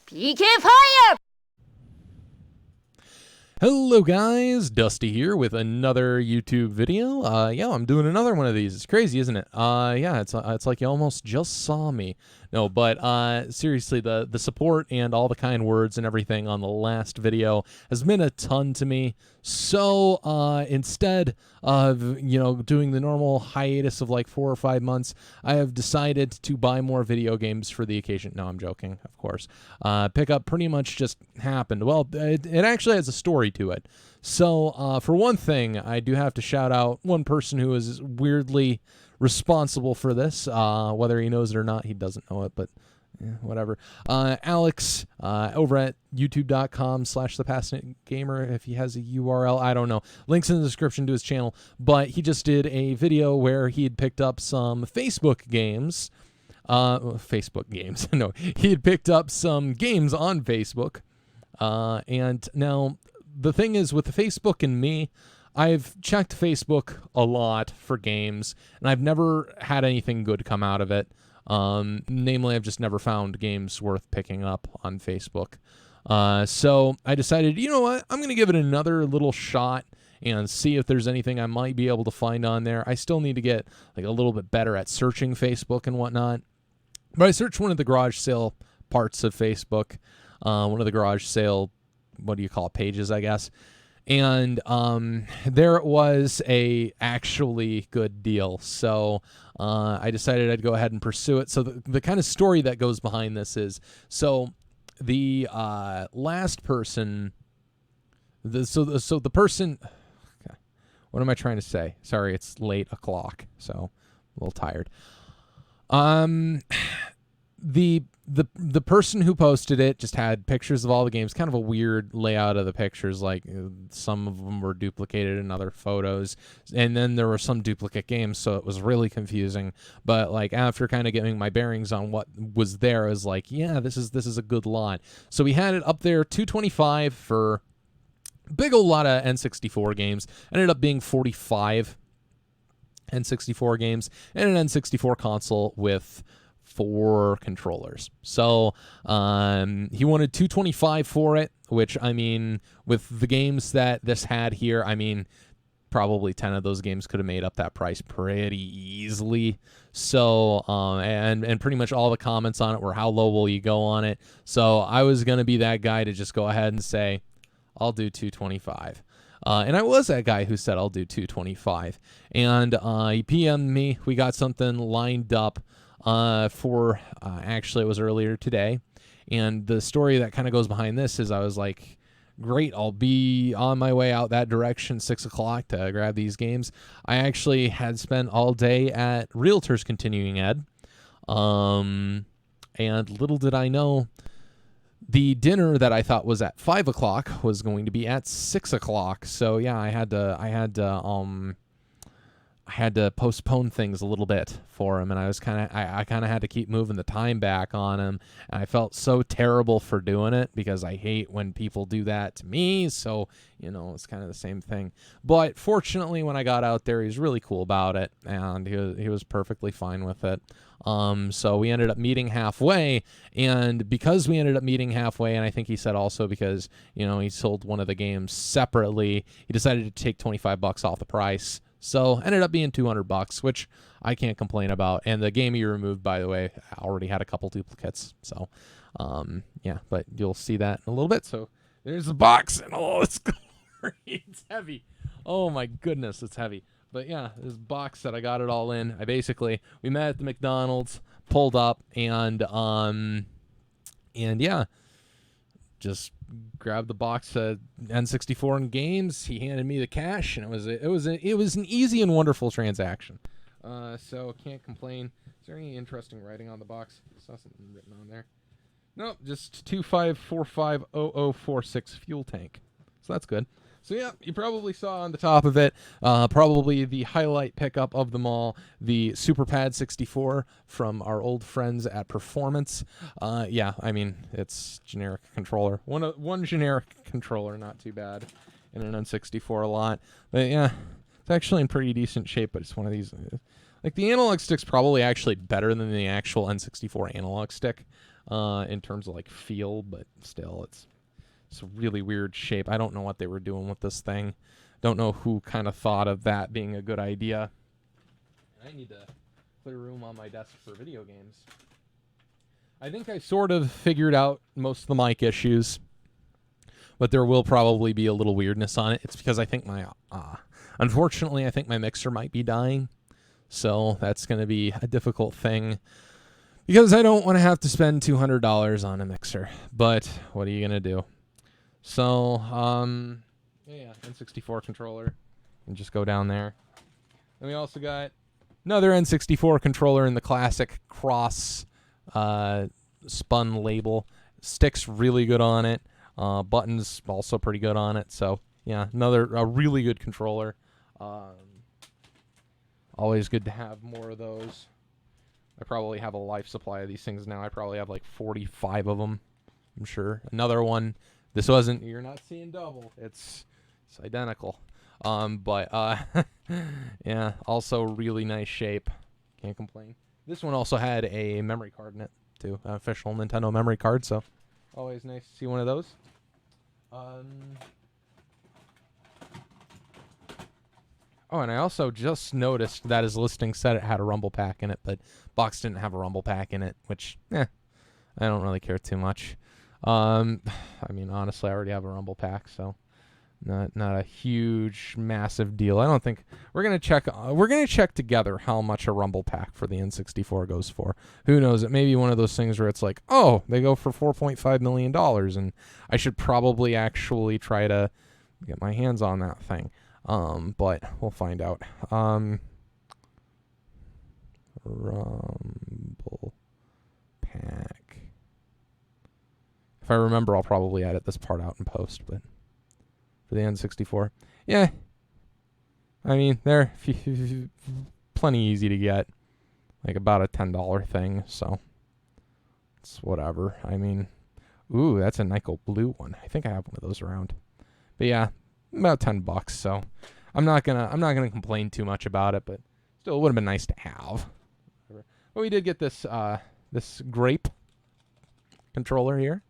PK Fire! Hello guys, Dusty here with another YouTube video. Yeah, I'm doing another one of these. It's crazy, isn't it? Yeah, it's like you almost just saw me. No, but seriously, the support and all the kind words and everything on the last video has meant a ton to me. So instead of doing the normal hiatus of like 4 or 5 months, I have decided to buy more video games for the occasion. No, I'm joking, of course. Pickup pretty much just happened. Well, it actually has a story to it. So for one thing, I do have to shout out one person who is weirdly responsible for this. Whether he knows it or not, he doesn't know it, but whatever. Alex over at youtube.com/thepassionategamer. If he has a URL, I don't know. Links in the description to his channel. But he just did a video where he had picked up some Facebook games. Facebook games. No, he had picked up some games on Facebook. And now the thing is with Facebook and me, I've checked Facebook a lot for games, and I've never had anything good come out of it. Namely, I've just never found games worth picking up on Facebook. So I decided, you know what, I'm going to give it another little shot and see if there's anything I might be able to find on there. I still need to get like a little bit better at searching Facebook and whatnot. But I searched one of the garage sale parts of Facebook, one of the garage sale, what do you call it, pages, I guess. And there was a actually good deal. So I decided I'd go ahead and pursue it. So the kind of story that goes behind this is, so the last person, so the person, okay, what am I trying to say? Sorry, it's late o'clock, so a little tired. The person who posted it just had pictures of all the games, kind of a weird layout of the pictures, like some of them were duplicated in other photos, and then there were some duplicate games, so it was really confusing. But like after kind of getting my bearings on what was there, I was like, yeah, this is a good lot. So we had it up there, $225 for a big old lot of N64 games. Ended up being 45 N64 games and an N64 console with 4 controllers. So he wanted $225 for it, which, I mean, with the games that this had here, I mean, probably 10 of those games could have made up that price pretty easily. So and pretty much all the comments on it were, how low will you go on it? So I was going to be that guy to just go ahead and say, I'll do $225. And I was that guy who said I'll do $225. And he PM'd me. We got something lined up for actually it was earlier today. And the story that kind of goes behind this is I was like, great, I'll be on my way out that direction 6 o'clock to grab these games. I actually had spent all day at Realtors Continuing Ed. And little did I know, the dinner that I thought was at 5 o'clock was going to be at 6 o'clock. So yeah, I had to postpone things a little bit for him, and I kind of had to keep moving the time back on him, and I felt so terrible for doing it because I hate when people do that to me. So it's kind of the same thing. But fortunately, when I got out there, he was really cool about it, and he was perfectly fine with it. So we ended up meeting halfway, and because we ended up meeting halfway, and I think he said also because he sold one of the games separately, he decided to take $25 off the price. So ended up being $200, which I can't complain about. And the game he removed, by the way, already had a couple duplicates. So yeah, but you'll see that in a little bit. So there's the box, and oh, it's glory. It's heavy. Oh my goodness, it's heavy. But yeah, this box that I got it all in. We met at the McDonald's, pulled up, and yeah, just grabbed the box of N64 and games. He handed me the cash, and it was an easy and wonderful transaction. So can't complain. Is there any interesting writing on the box? I saw something written on there. Nope, just 25450046 fuel tank. So that's good. So yeah, you probably saw on the top of it, probably the highlight pickup of them all, the Super Pad 64 from our old friends at Performance. Yeah, I mean, it's generic controller. One generic controller, not too bad, in an N64 a lot. But yeah, it's actually in pretty decent shape, but it's one of these, Like, the analog stick's probably actually better than the actual N64 analog stick in terms of, like, feel, but still, it's a really weird shape. I don't know what they were doing with this thing. Don't know who kind of thought of that being a good idea. I need to clear room on my desk for video games. I think I sort of figured out most of the mic issues, but there will probably be a little weirdness on it. It's because I think unfortunately, I think my mixer might be dying. So that's going to be a difficult thing because I don't want to have to spend $200 on a mixer. But what are you going to do? So, yeah, N64 controller. And just go down there. And we also got another N64 controller in the classic cross spun label. Stick's really good on it. Buttons also pretty good on it. So, yeah, a really good controller. Always good to have more of those. I probably have a life supply of these things now. I probably have like 45 of them, I'm sure. Another one. This wasn't, you're not seeing double. It's identical. But yeah, also really nice shape. Can't complain. This one also had a memory card in it, too. An official Nintendo memory card, so always nice to see one of those. Oh, and I also just noticed that his listing said it had a rumble pack in it, but box didn't have a rumble pack in it, which, I don't really care too much. I mean, honestly, I already have a rumble pack, so not a huge, massive deal. I don't think we're gonna check. We're gonna check together how much a rumble pack for the N64 goes for. Who knows? It may be one of those things where it's like, oh, they go for $4.5 million, and I should probably actually try to get my hands on that thing. But we'll find out. Rumble pack. If I remember, I'll probably edit this part out in post, but for the N64, yeah. I mean, they're plenty easy to get. Like about a $10 thing, so it's whatever. I mean, ooh, that's a Nyko blue one. I think I have one of those around. But yeah, about $10, so I'm not gonna complain too much about it, but still it would have been nice to have. But we did get this this grape controller here,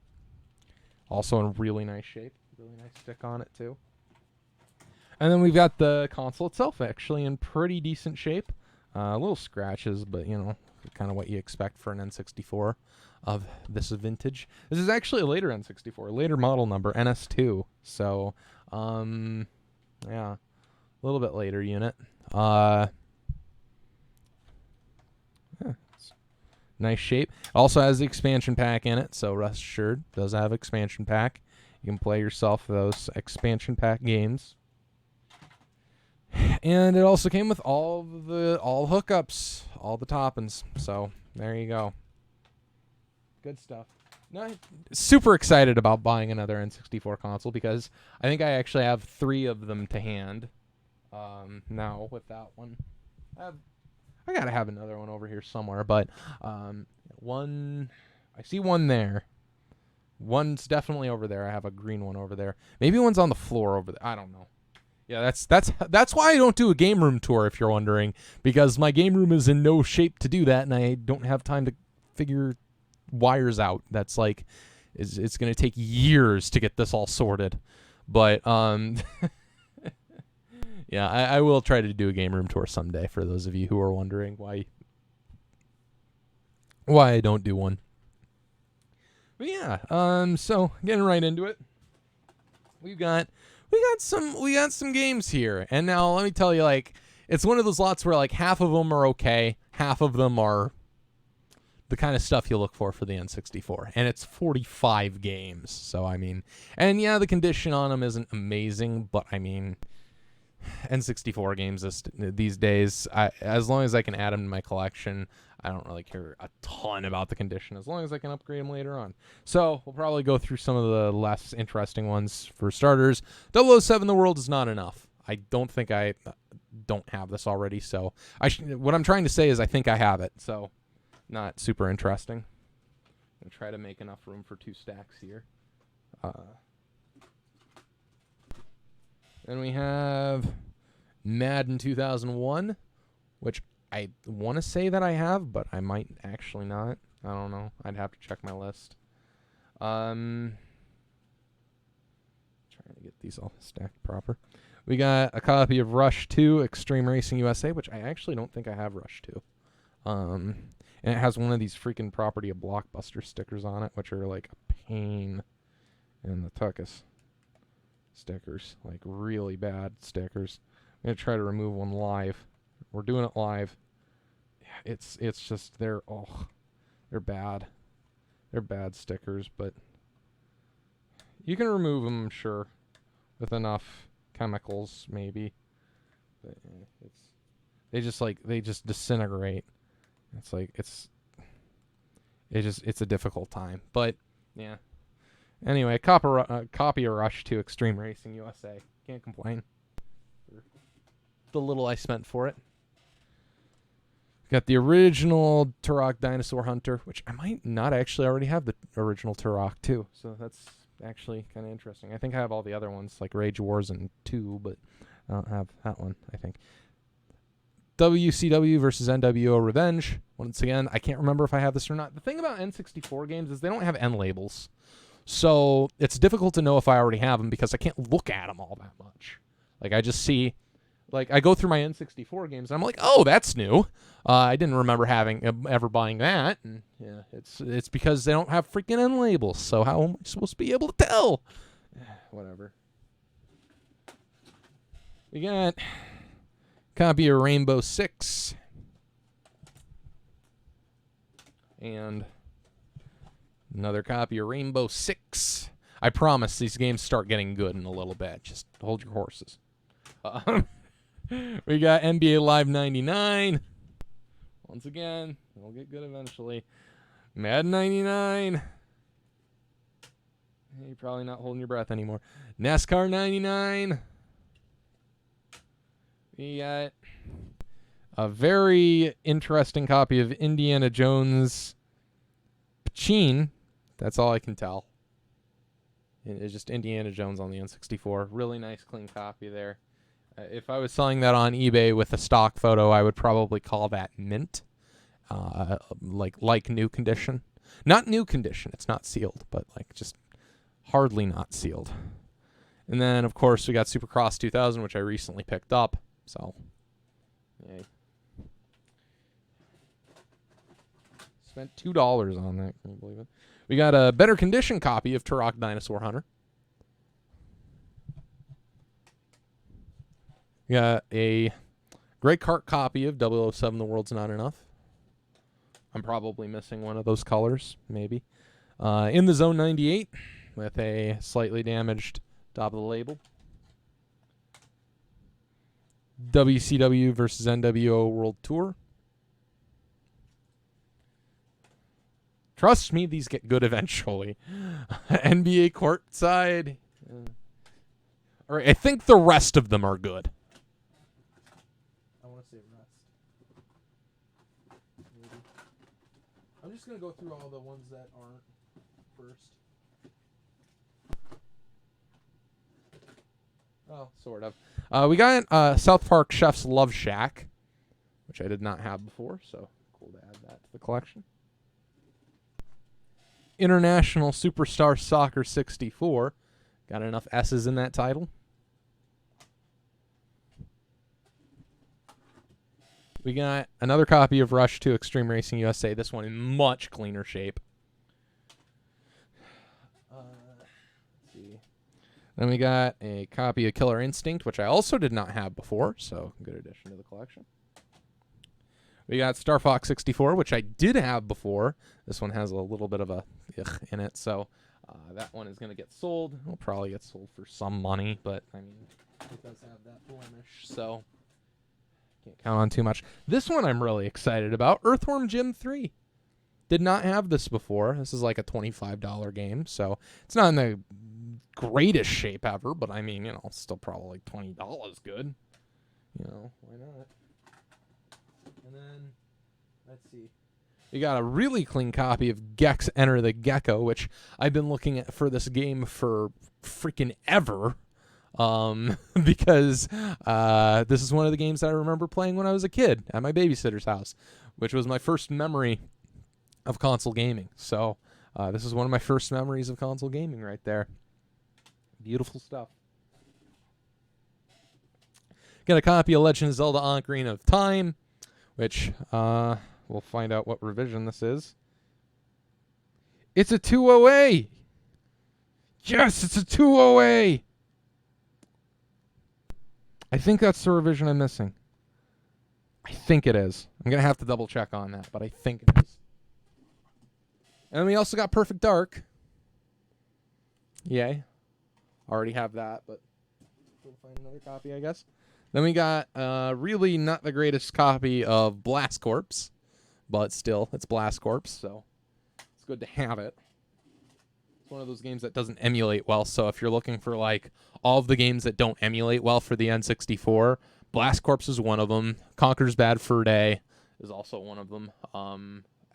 also in really nice shape, really nice stick on it too. And then we've got the console itself actually in pretty decent shape. Little scratches, but you know, kind of what you expect for an N64 of this vintage. This is actually a later N64, later model number, NS2. So, yeah, a little bit later unit. Yeah, nice shape. Also has the expansion pack in it, so rest assured, does have expansion pack. You can play yourself those expansion pack games. And it also came with all hookups, all the toppings. So there you go. Good stuff. Now, super excited about buying another N64 console because I think I actually have 3 of them to hand. Now with that one, I gotta have another one over here somewhere. But one, I see one there. One's definitely over there. I have a green one over there. Maybe one's on the floor over there. I don't know. Yeah, that's why I don't do a game room tour, if you're wondering, because my game room is in no shape to do that, and I don't have time to figure wires out. That's like, it's going to take years to get this all sorted. But yeah, I will try to do a game room tour someday for those of you who are wondering why I don't do one. But yeah, so getting right into it, we got some games here, and now let me tell you, like, it's one of those lots where like half of them are okay, half of them are the kind of stuff you look for the N64, and it's 45 games. So I mean, and yeah, the condition on them isn't amazing, but I mean, N64 games these days, as long as I can add them to my collection, I don't really care a ton about the condition as long as I can upgrade them later on. So we'll probably go through some of the less interesting ones. For starters, 007 The World Is Not Enough. I don't think I don't have this already, so what I'm trying to say is I think I have it, so not super interesting. I'm going to try to make enough room for 2 stacks here. Then we have Madden 2001, which I want to say that I have, but I might actually not. I don't know. I'd have to check my list. Trying to get these all stacked proper. We got a copy of Rush 2 Extreme Racing USA, which I actually don't think I have Rush 2. And it has one of these freaking Property of Blockbuster stickers on it, which are like a pain in the tuckus. Stickers, like really bad stickers. I'm gonna try to remove one live. We're doing it live. It's just they're bad. They're bad stickers, but you can remove them, I'm sure, with enough chemicals, maybe. But they just disintegrate. It's a difficult time. But yeah. Anyway, copy of Rush to Extreme Racing USA. Can't complain. The little I spent for it. Got the original Turok Dinosaur Hunter, which I might not actually already have the original Turok too. So that's actually kind of interesting. I think I have all the other ones, like Rage Wars and 2, but I don't have that one, I think. WCW versus NWO Revenge. Once again, I can't remember if I have this or not. The thing about N64 games is they don't have N labels. So it's difficult to know if I already have them because I can't look at them all that much. Like, I just see, like, I go through my N64 games and I'm like, oh, that's new. I didn't remember ever buying that. And yeah, it's because they don't have freaking N labels. So how am I supposed to be able to tell? Whatever. We got a copy of Rainbow Six. And another copy of Rainbow Six. I promise these games start getting good in a little bit. Just hold your horses. We got NBA Live 99. Once again, it'll get good eventually. Madden 99. You're probably not holding your breath anymore. NASCAR 99. We got a very interesting copy of Indiana Jones Pachin. That's all I can tell. It's just Indiana Jones on the N64. Really nice, clean copy there. If I was selling that on eBay with a stock photo, I would probably call that mint. Like new condition. Not new condition. It's not sealed, but like just hardly not sealed. And then, of course, we got Supercross 2000, which I recently picked up. So, yay. Spent $2 on that. Can you believe it? We got a better condition copy of Turok Dinosaur Hunter. We got a Great Kart copy of 007 The World's Not Enough. I'm probably missing one of those colors, maybe. In the Zone 98 with a slightly damaged top of the label. WCW versus NWO World Tour. Trust me, these get good eventually. NBA Courtside. All right, I think the rest of them are good. I want to say rest. Maybe. I'm just going to go through all the ones that aren't first. Oh, sort of. We got South Park Chef's Love Shack, which I did not have before, so cool to add that to the collection. International Superstar Soccer 64. Got enough S's in that title. We got another copy of Rush 2 Extreme Racing USA. This one in much cleaner shape. Let's see. Then we got a copy of Killer Instinct, which I also did not have before, so good addition to the collection. We got Star Fox 64, which I did have before. This one has a little bit of a in it, so that one is going to get sold. It'll probably get sold for some money, but I mean, it does have that blemish, so can't count on too much. This one I'm really excited about, Earthworm Jim 3. Did not have this before. This is like a $25 game, so it's not in the greatest shape ever, but I mean, you know, still probably like $20 good. You know, why not? And then, let's see. We got a really clean copy of Gex Enter the Gecko, which I've been looking at for this game for freaking ever. because this is one of the games that I remember playing when I was a kid at my babysitter's house, which was my first memory of console gaming. So this is one of my first memories of console gaming right there. Beautiful stuff. Got a copy of Legend of Zelda Ocarina of Time, which we'll find out what revision this is. It's a 2OA! Yes, it's a 2OA! I think that's the revision I'm missing. I think it is. I'm going to have to double check on that, but I think it is. And we also got Perfect Dark. Yay. Already have that, but we'll find another copy, I guess. Then we got really not the greatest copy of Blast Corps, but still, it's Blast Corps, so it's good to have it. It's one of those games that doesn't emulate well, so if you're looking for like all of the games that don't emulate well for the N64, Blast Corps is one of them. Conker's Bad Fur Day is also one of them.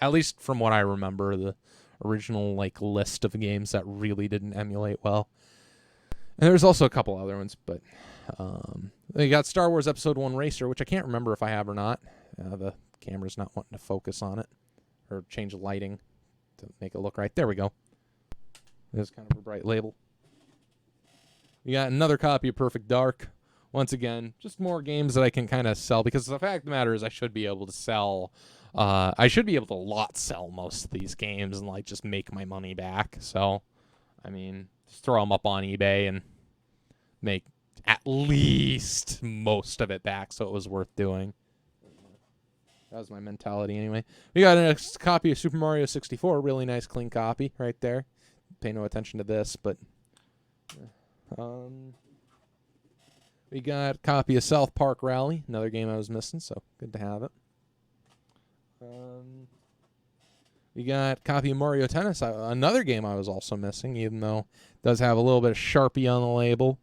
At least from what I remember, the original like list of games that really didn't emulate well. And there's also a couple other ones, but you got Star Wars Episode 1 Racer, which I can't remember if I have or not. The camera's not wanting to focus on it or change the lighting to make it look right. There we go. There's kind of a bright label. We got another copy of Perfect Dark. Once again, just more games that I can kind of sell, because the fact of the matter is I should be able to sell. I should be able to lot sell most of these games and like just make my money back. So, I mean, just throw them up on eBay and make at least most of it back, so it was worth doing. That was my mentality anyway. We got a copy of Super Mario 64, really nice clean copy right there. Pay no attention to this, but we got a copy of South Park Rally, another game I was missing, so good to have it. We got a copy of Mario Tennis, another game I was also missing, even though it does have a little bit of Sharpie on the label.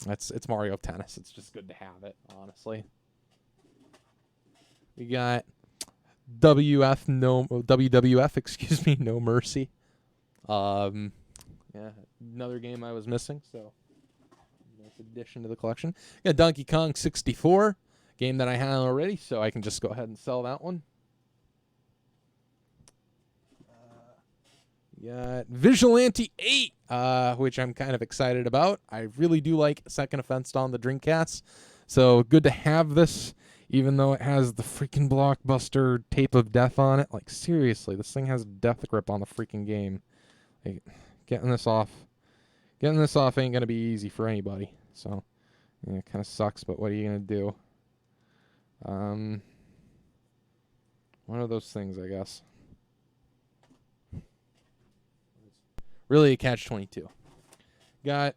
It's Mario Tennis. It's just good to have it, honestly. We got WWF, excuse me, No Mercy. Yeah, another game I was missing, so nice addition to the collection. Got Donkey Kong 64, game that I had already, so I can just go ahead and sell that one. Got Vigilante 8, which I'm kind of excited about. I really do like Second Offense on the Dreamcast, so good to have this, even though it has the freaking Blockbuster tape of death on it. Like, seriously, this thing has a death grip on the freaking game. Like, getting this off ain't gonna be easy for anybody. So, yeah, it kind of sucks, but what are you gonna do? One of those things, I guess. Really a catch-22. I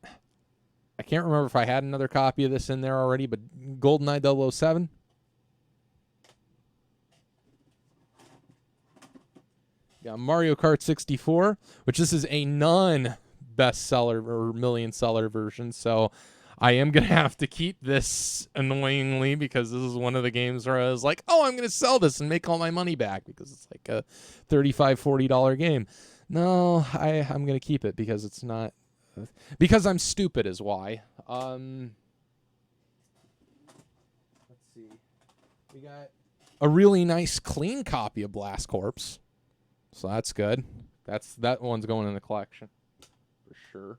can't remember if I had another copy of this in there already, but GoldenEye 007. Got Mario Kart 64, which this is a non-bestseller or million-seller version, so I am going to have to keep this annoyingly, because this is one of the games where I was like, oh, I'm going to sell this and make all my money back, because it's like a $35, $40 game. No, I'm going to keep it because it's not... because I'm stupid is why. Let's see. We got a really nice clean copy of Blast Corps. So that's good. That one's going in the collection for sure.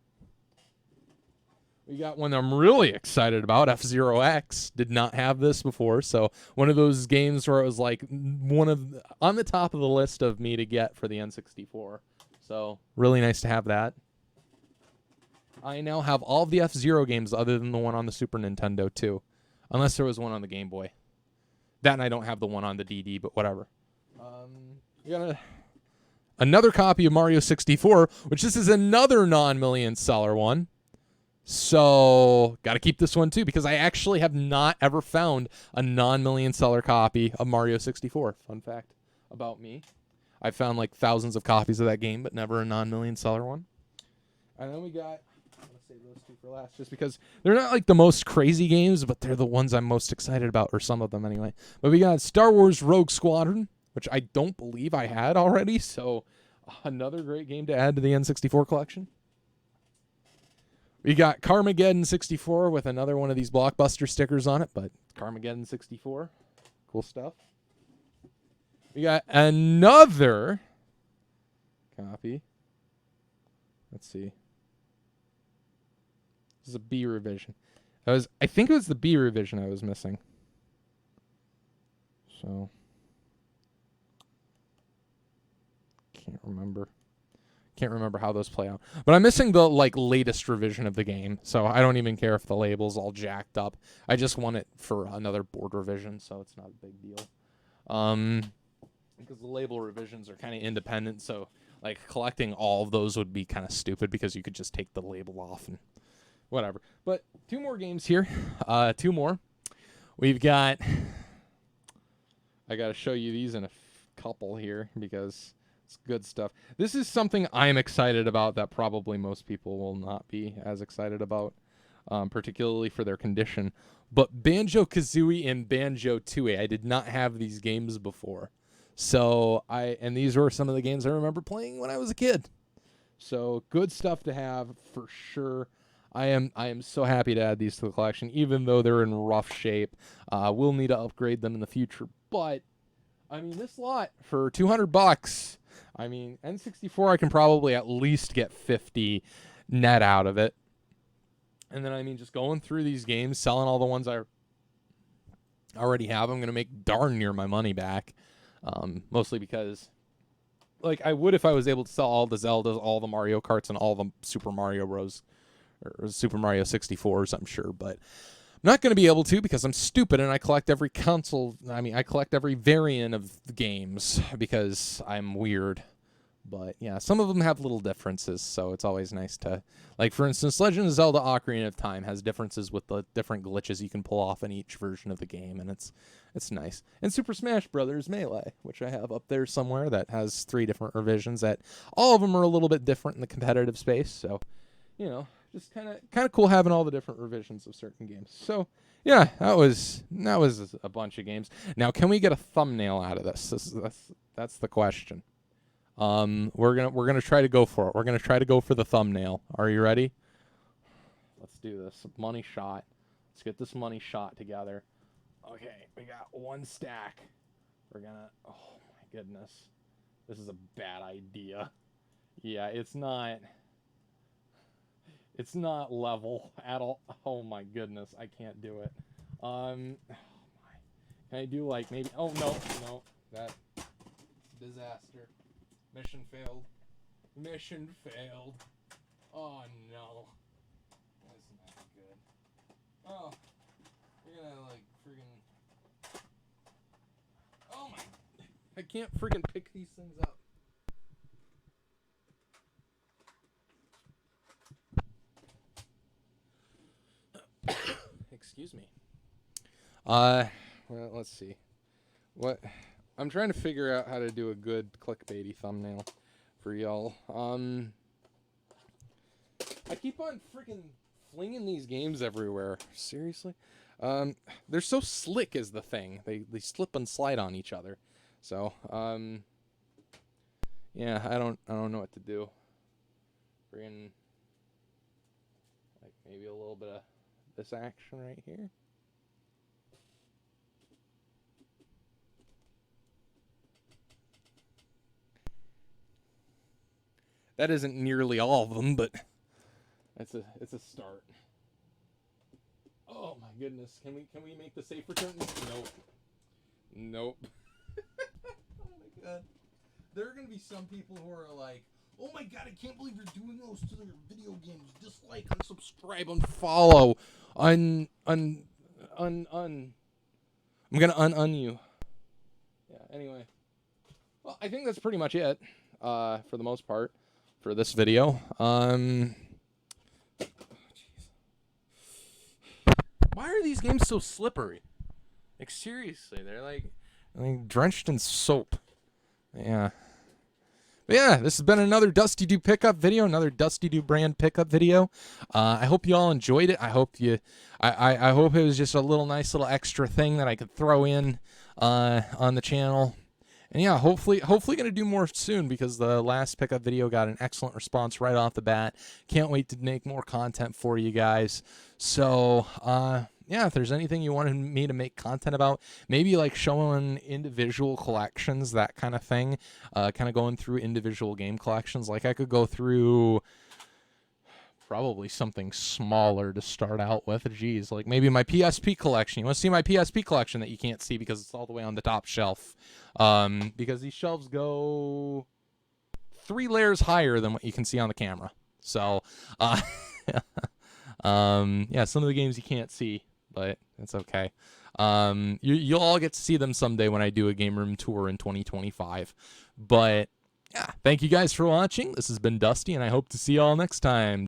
We got one I'm really excited about, F-Zero X. Did not have this before, so one of those games where it was like on the top of the list of me to get for the N64. So really nice to have that. I now have all of the F-Zero games other than the one on the Super Nintendo too, unless there was one on the Game Boy. That and I don't have the one on the DD, but whatever. We got another copy of Mario 64, which this is another non-million seller one. So, got to keep this one too, because I actually have not ever found a non-million seller copy of Mario 64. Fun fact about me. I found like thousands of copies of that game, but never a non-million seller one. And then we got, I'm going to save those two for last, just because they're not like the most crazy games, but they're the ones I'm most excited about, or some of them anyway. But we got Star Wars Rogue Squadron, which I don't believe I had already, so another great game to add to the N64 collection. We got Carmageddon 64 with another one of these Blockbuster stickers on it, but Carmageddon 64. Cool stuff. We got another copy. Let's see. This is a B revision. I think it was the B revision I was missing. So can't remember how those play out. But I'm missing the latest revision of the game, so I don't even care if the label's all jacked up. I just want it for another board revision, so it's not a big deal. Because the label revisions are kind of independent, so collecting all of those would be kind of stupid because you could just take the label off and whatever. But 2 more games here. 2 more. We've got... I got to show you these in a couple here because it's good stuff. This is something I'm excited about that probably most people will not be as excited about, particularly for their condition. But Banjo-Kazooie and Banjo-Tooie, I did not have these games before. So and these were some of the games I remember playing when I was a kid. So good stuff to have for sure. I am so happy to add these to the collection, even though they're in rough shape. We'll need to upgrade them in the future. But, I mean, this lot for $200, I mean, N64, I can probably at least get 50 net out of it. And then, I mean, just going through these games, selling all the ones I already have, I'm going to make darn near my money back. Mostly because, I would if I was able to sell all the Zeldas, all the Mario Karts, and all the Super Mario Bros. Or Super Mario 64s, I'm sure, but I'm not going to be able to because I'm stupid and I collect every console. I mean, I collect every variant of the games because I'm weird. But yeah, some of them have little differences, so it's always nice to, for instance, Legend of Zelda: Ocarina of Time has differences with the different glitches you can pull off in each version of the game, and it's nice. And Super Smash Brothers Melee, which I have up there somewhere, that has 3 different revisions that all of them are a little bit different in the competitive space, so you know. Just kind of cool having all the different revisions of certain games. So yeah, that was a bunch of games. Now, can we get a thumbnail out of this? That's the question. We're gonna try to go for it. We're gonna try to go for the thumbnail. Are you ready? Let's do this. Money shot. Let's get this money shot together. Okay, we got 1 stack. We're gonna. Oh my goodness, this is a bad idea. Yeah, it's not. It's not level at all. Oh my goodness, I can't do it. Oh my. Can I do maybe? Oh no, that disaster. Mission failed. Mission failed. Oh no, that's not good. Oh, you're gonna friggin'. Oh my! I can't friggin' pick these things up. Excuse me. Well, let's see. I'm trying to figure out how to do a good clickbaity thumbnail for y'all. I keep on freaking flinging these games everywhere. Seriously? They're so slick is the thing. They slip and slide on each other. So, yeah, I don't know what to do. Friggin' maybe a little bit of this action right here. That isn't nearly all of them, but it's a start. Oh my goodness. Can we make the safe return? Nope. Oh my god. There are gonna be some people who are like, oh my god, I can't believe you're doing those to their video games. Dislike, unsubscribe, unfollow, I'm gonna un you. Yeah, anyway. Well, I think that's pretty much it, for the most part, for this video. Why are these games so slippery? Seriously, they're drenched in soap. Yeah. But yeah, this has been another Dusty Do pickup video, another Dusty Do brand pickup video. I hope you all enjoyed it. I hope I hope it was just a nice little extra thing that I could throw in on the channel. And yeah, hopefully going to do more soon, because the last pickup video got an excellent response right off the bat. Can't wait to make more content for you guys. So, yeah, if there's anything you wanted me to make content about, maybe like showing individual collections, that kind of thing, kind of going through individual game collections. Like I could go through probably something smaller to start out with. Geez, like maybe my PSP collection. You want to see my PSP collection that you can't see because it's all the way on the top shelf. Because these shelves go 3 layers higher than what you can see on the camera. So, yeah, some of the games you can't see, but it's okay. You'll all get to see them someday when I do a game room tour in 2025. But yeah, thank you guys for watching. This has been Dusty, and I hope to see you all next time.